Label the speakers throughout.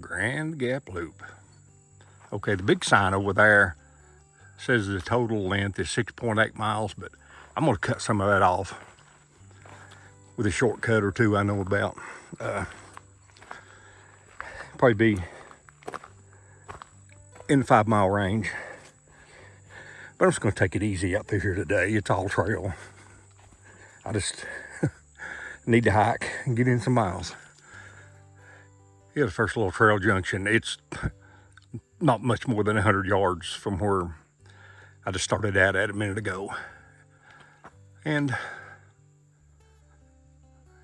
Speaker 1: Grand Gap Loop. Okay, the big sign over there says the total length is 6.8 miles, but I'm gonna cut some of that off with a shortcut or two I know about. Probably be in the 5 mile range. But I'm just gonna take it easy out through here today. It's all trail. I just need to hike and get in some miles. Yeah, the first little trail junction, it's not much more than 100 yards from where I just started out at a minute ago. And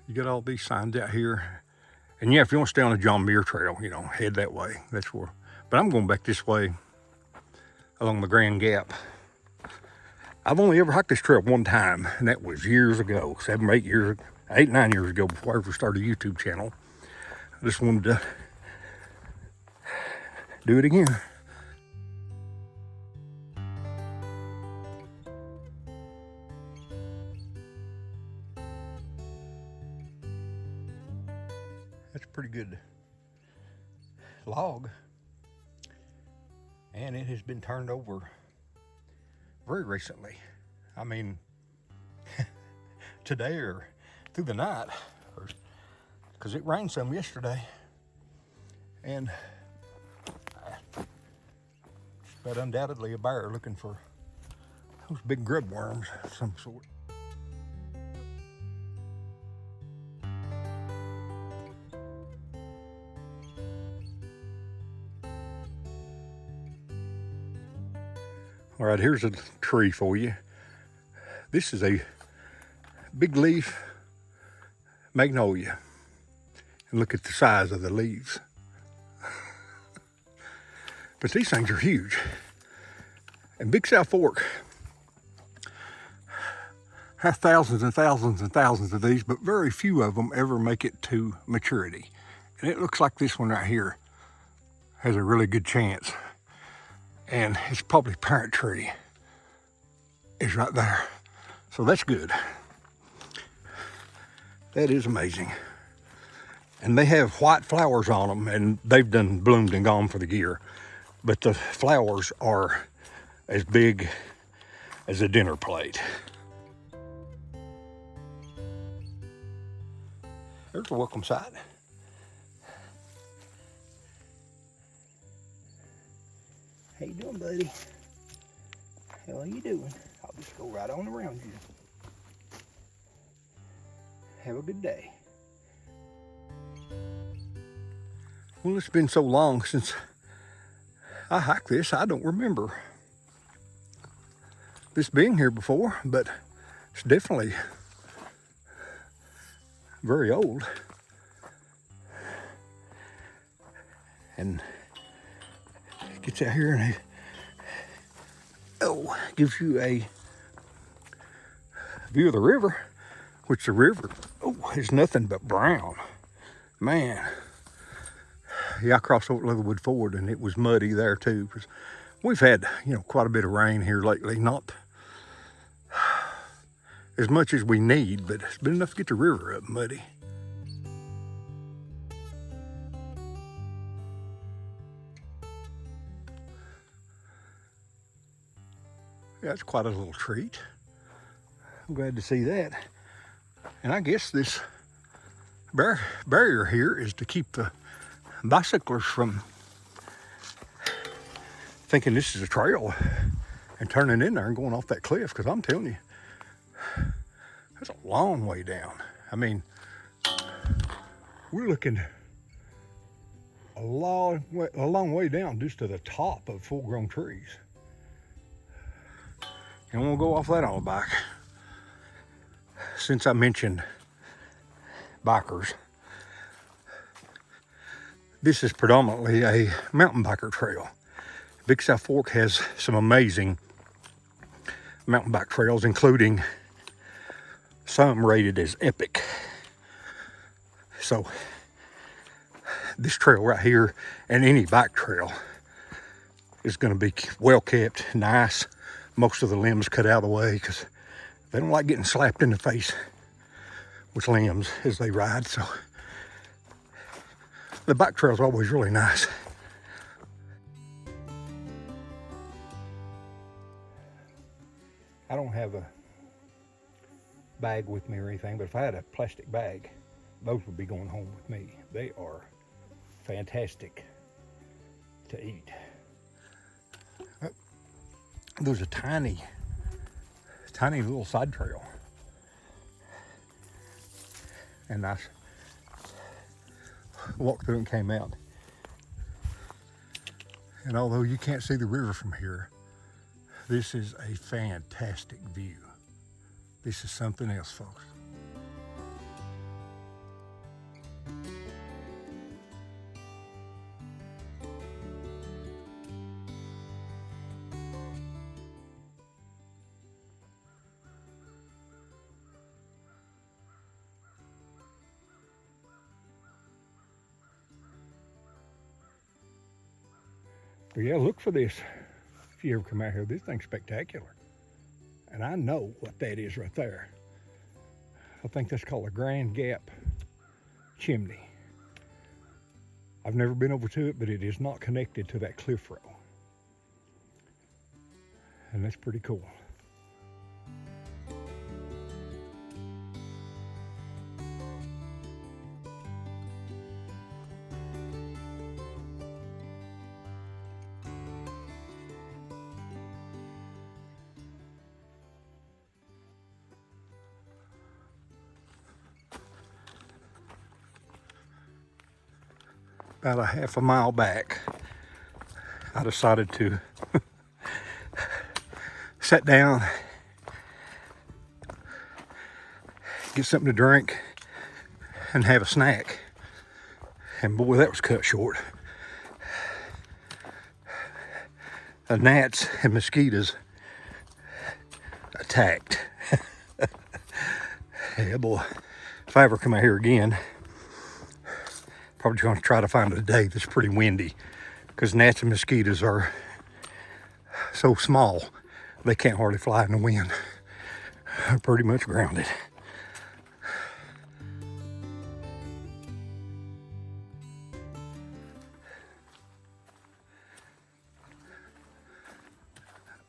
Speaker 1: you got all these signs out here. And yeah, if you want to stay on the John Muir Trail, you know, head that way. That's where. But I'm going back this way along the Grand Gap. I've only ever hiked this trail one time, and that was years ago, 7 or 8 years, 8, 9 years ago, before I ever started a YouTube channel. I just wanted to do it again. That's a pretty good log, and it has been turned over very recently. I mean, today or through the night, because it rained some yesterday, and but undoubtedly a bear looking for those big grub worms of some sort. All right, here's a tree for you. This is a big leaf magnolia. And look at the size of the leaves. But these things are huge. And Big South Fork has thousands and thousands and thousands of these, but very few of them ever make it to maturity. And it looks like this one right here has a really good chance. And its probably parent tree is right there. So that's good. That is amazing. And they have white flowers on them, and they've done bloomed and gone for the year. But the flowers are as big as a dinner plate. There's a welcome sight. How you doing, buddy? How are you doing? I'll just go right on around you. Have a good day. Well, it's been so long since I hiked this, I don't remember this being here before, but it's definitely very old. And it gets out here and gives you a view of the river, which the river is nothing but brown. Man. Yeah, I crossed over Leatherwood Ford and it was muddy there too, because we've had, quite a bit of rain here lately. Not as much as we need, but it's been enough to get the river up muddy. Yeah, it's quite a little treat. I'm glad to see that. And I guess this barrier here is to keep the bicyclers from thinking this is a trail and turning in there and going off that cliff, because I'm telling you, that's a long way down. I mean, we're looking a long way down just to the top of full-grown trees. And we'll go off that on the bike. Since I mentioned bikers, this is predominantly a mountain biker trail. Big South Fork has some amazing mountain bike trails, including some rated as epic. So this trail right here, and any bike trail, is going to be well kept, nice. Most of the limbs cut out of the way because they don't like getting slapped in the face with limbs as they ride. So The bike trail's always really nice. I don't have a bag with me or anything, but if I had a plastic bag, those would be going home with me. They are fantastic to eat. There's a tiny little side trail. And I walked through and came out. And although you can't see the river from here, this is a fantastic view. This is something else, folks. But yeah, look for this if you ever come out here. This thing's spectacular. And I know what that is right there. I think that's called a Grand Gap chimney. I've never been over to it, but it is not connected to that cliff row. And that's pretty cool. About a half a mile back, I decided to sit down, get something to drink, and have a snack. And boy, that was cut short. The gnats and mosquitoes attacked. Yeah, boy, if I ever come out here again, probably going to try to find a day that's pretty windy, because gnats and mosquitoes are so small they can't hardly fly in the wind. They're pretty much grounded.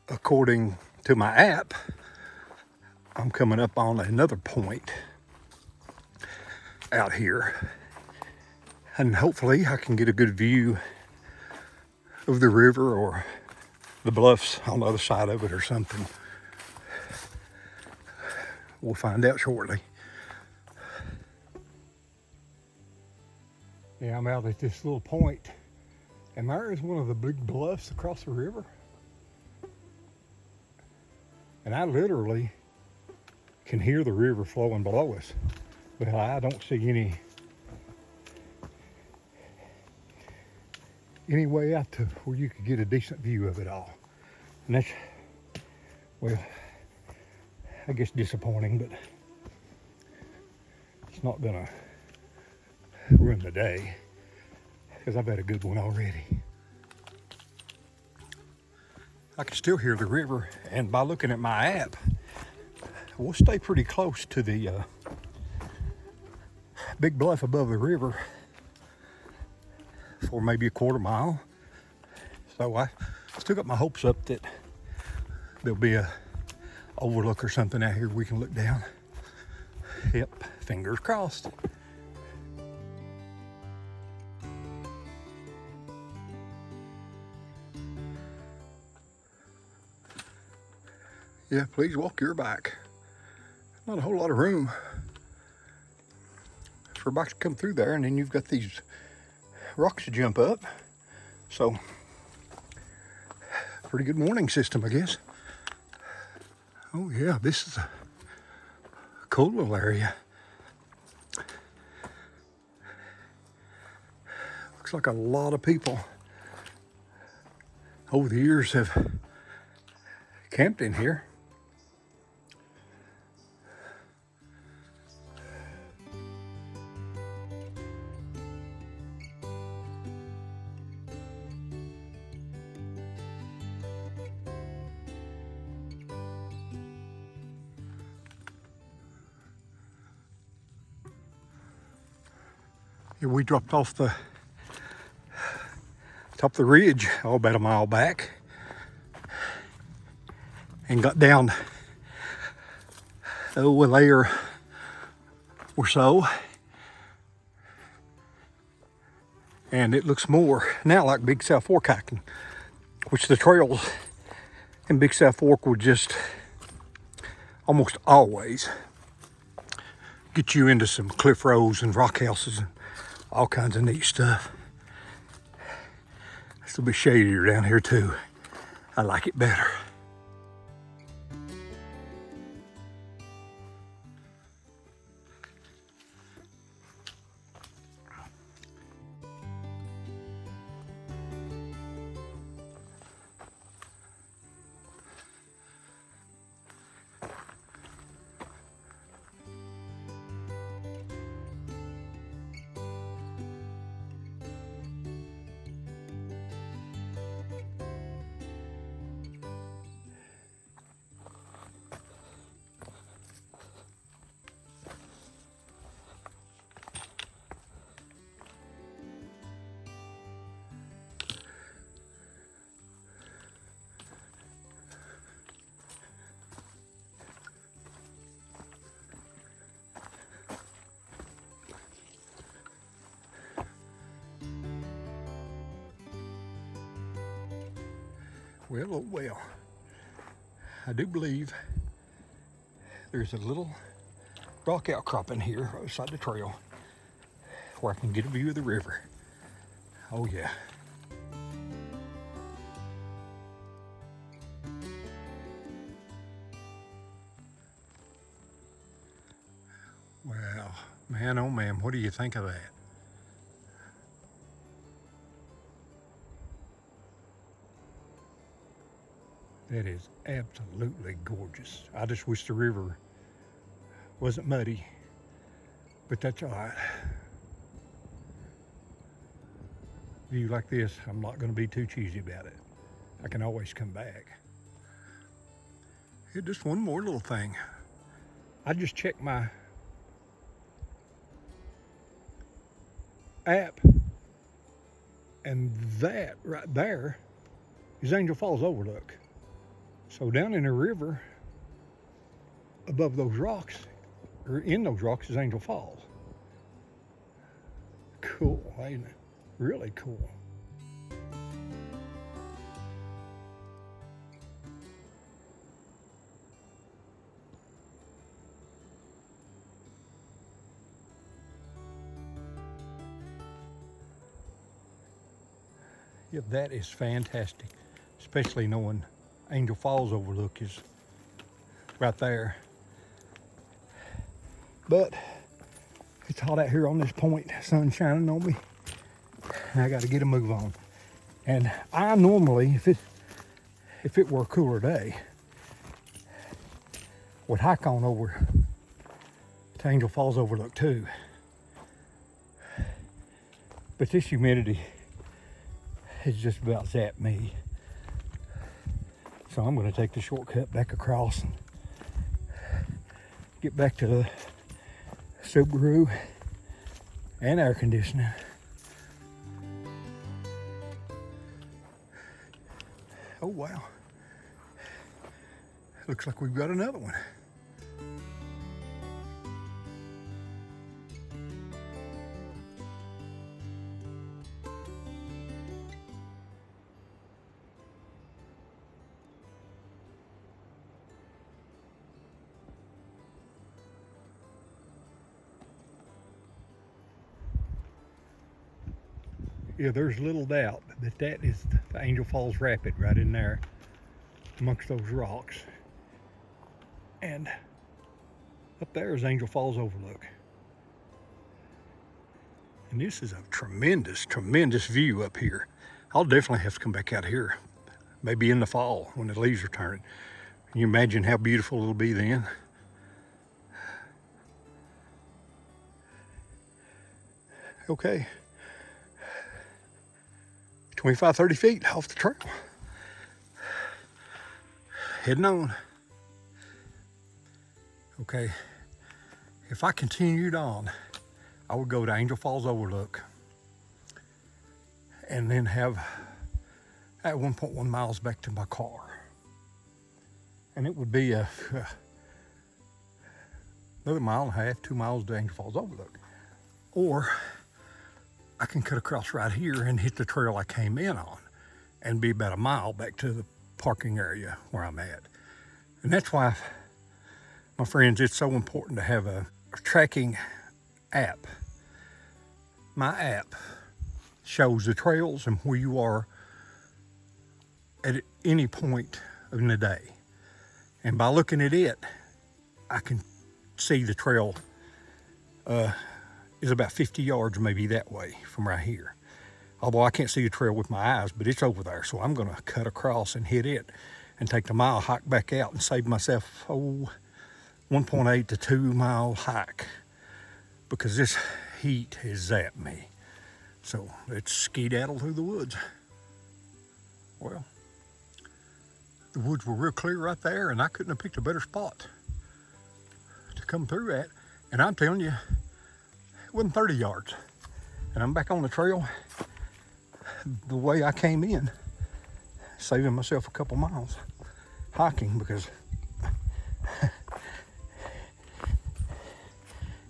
Speaker 1: According to my app, I'm coming up on another point out here. And hopefully I can get a good view of the river or the bluffs on the other side of it or something. We'll find out shortly. Yeah, I'm out at this little point, and there is one of the big bluffs across the river. And I literally can hear the river flowing below us, but I don't see any way out to where you could get a decent view of it all. And that's, well, I guess disappointing, but it's not gonna ruin the day, because I've had a good one already. I can still hear the river, and by looking at my app, we'll stay pretty close to the big bluff above the river for maybe a quarter mile. So I still got my hopes up that there'll be a overlook or something out here we can look down. Yep, fingers crossed. Yeah, please walk your bike. Not a whole lot of room for a bike to come through there, and then you've got these rocks to jump up. So, pretty good warning system, I guess. Oh yeah, this is a cool little area. Looks like a lot of people over the years have camped in here. We dropped off the top of the ridge, about a mile back, and got down a layer or so, and it looks more now like Big South Fork hiking, which the trails in Big South Fork would just almost always get you into some cliff rows and rock houses and all kinds of neat stuff. It's a bit shadier down here too. I like it better. Well, oh well, I do believe there's a little rock outcrop in here outside the trail where I can get a view of the river. Oh yeah. Wow, man, oh man, what do you think of that? That is absolutely gorgeous. I just wish the river wasn't muddy, but that's all right. View like this, I'm not going to be too cheesy about it. I can always come back. Here, just one more little thing. I just checked my app, and that right there is Angel Falls Overlook. So down in the river, above those rocks, or in those rocks, is Angel Falls. Cool, ain't it? Really cool. Yeah, that is fantastic, especially knowing Angel Falls Overlook is right there. But it's hot out here on this point, sun shining on me, and I got to get a move on. And I normally, if it were a cooler day, would hike on over to Angel Falls Overlook too. But this humidity has just about zapped me. So I'm going to take the shortcut back across and get back to the Subaru and air conditioning. Oh wow. Looks like we've got another one. Yeah, there's little doubt that that is the Angel Falls Rapid right in there amongst those rocks. And up there is Angel Falls Overlook. And this is a tremendous, tremendous view up here. I'll definitely have to come back out here, maybe in the fall when the leaves are turning. Can you imagine how beautiful it'll be then? Okay. 25, 30 feet off the trail. Heading on. Okay, if I continued on, I would go to Angel Falls Overlook and then have at 1.1 miles back to my car. And it would be another 1.5 miles, 2 miles to Angel Falls Overlook. Or I can cut across right here and hit the trail I came in on and be about 1 mile back to the parking area where I'm at. And that's why, my friends, it's so important to have a tracking app. My app shows the trails and where you are at any point in the day. And by looking at it, I can see the trail is about 50 yards maybe that way from right here. Although I can't see the trail with my eyes, but it's over there. So I'm gonna cut across and hit it and take the mile hike back out and save myself, 1.8 to 2 mile hike, because this heat has zapped me. So let's skedaddle through the woods. Well, the woods were real clear right there, and I couldn't have picked a better spot to come through at. And I'm telling you, it wasn't 30 yards. And I'm back on the trail the way I came in, saving myself a couple miles hiking, because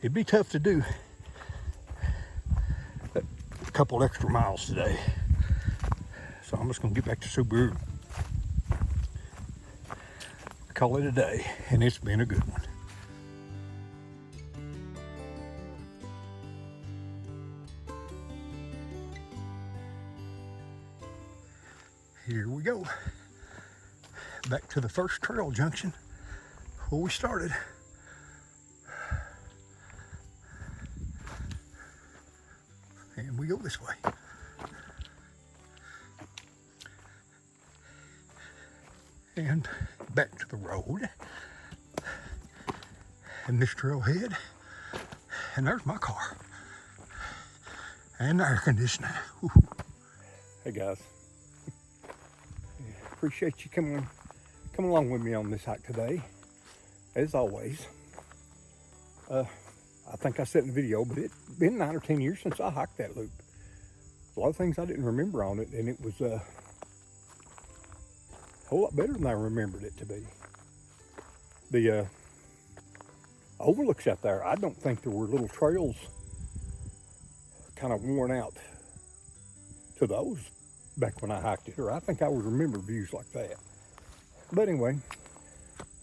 Speaker 1: it'd be tough to do a couple extra miles today. So I'm just gonna get back to Subaru. Call it a day, and it's been a good one. Here we go. Back to the first trail junction where we started. And we go this way. And back to the road. And this trailhead. And there's my car. And the air conditioning. Ooh. Hey guys. Appreciate you coming along with me on this hike today. As always. I think I said in the video, but it's been 9 or 10 years since I hiked that loop. A lot of things I didn't remember on it, and it was a whole lot better than I remembered it to be. The overlooks out there, I don't think there were little trails kind of worn out to those back when I hiked it, or I think I would remember views like that. But anyway,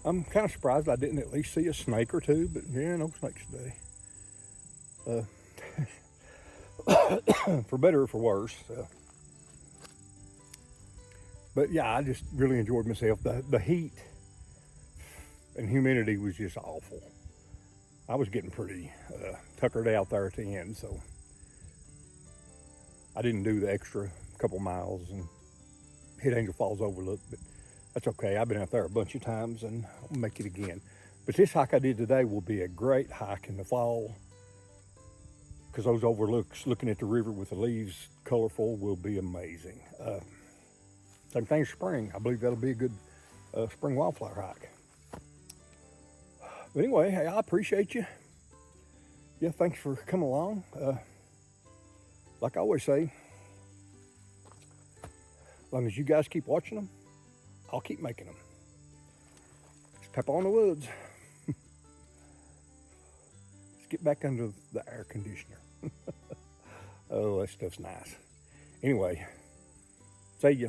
Speaker 1: I'm kind of surprised I didn't at least see a snake or two, but yeah, no snakes today. For better or for worse. But yeah, I just really enjoyed myself. The heat and humidity was just awful. I was getting pretty tuckered out there at the end, so I didn't do the extra couple miles and hit Angel Falls Overlook, but that's okay. I've been out there a bunch of times and I'll make it again. But this hike I did today will be a great hike in the fall, because those overlooks, looking at the river with the leaves colorful, will be amazing. Same thing spring. I believe that'll be a good spring wildflower hike. But anyway, hey, I appreciate you. Yeah, thanks for coming along. Like I always say, as long as you guys keep watching them, I'll keep making them. It's Papaw in the woods. Let's get back under the air conditioner. Oh, that stuff's nice. Anyway, see ya.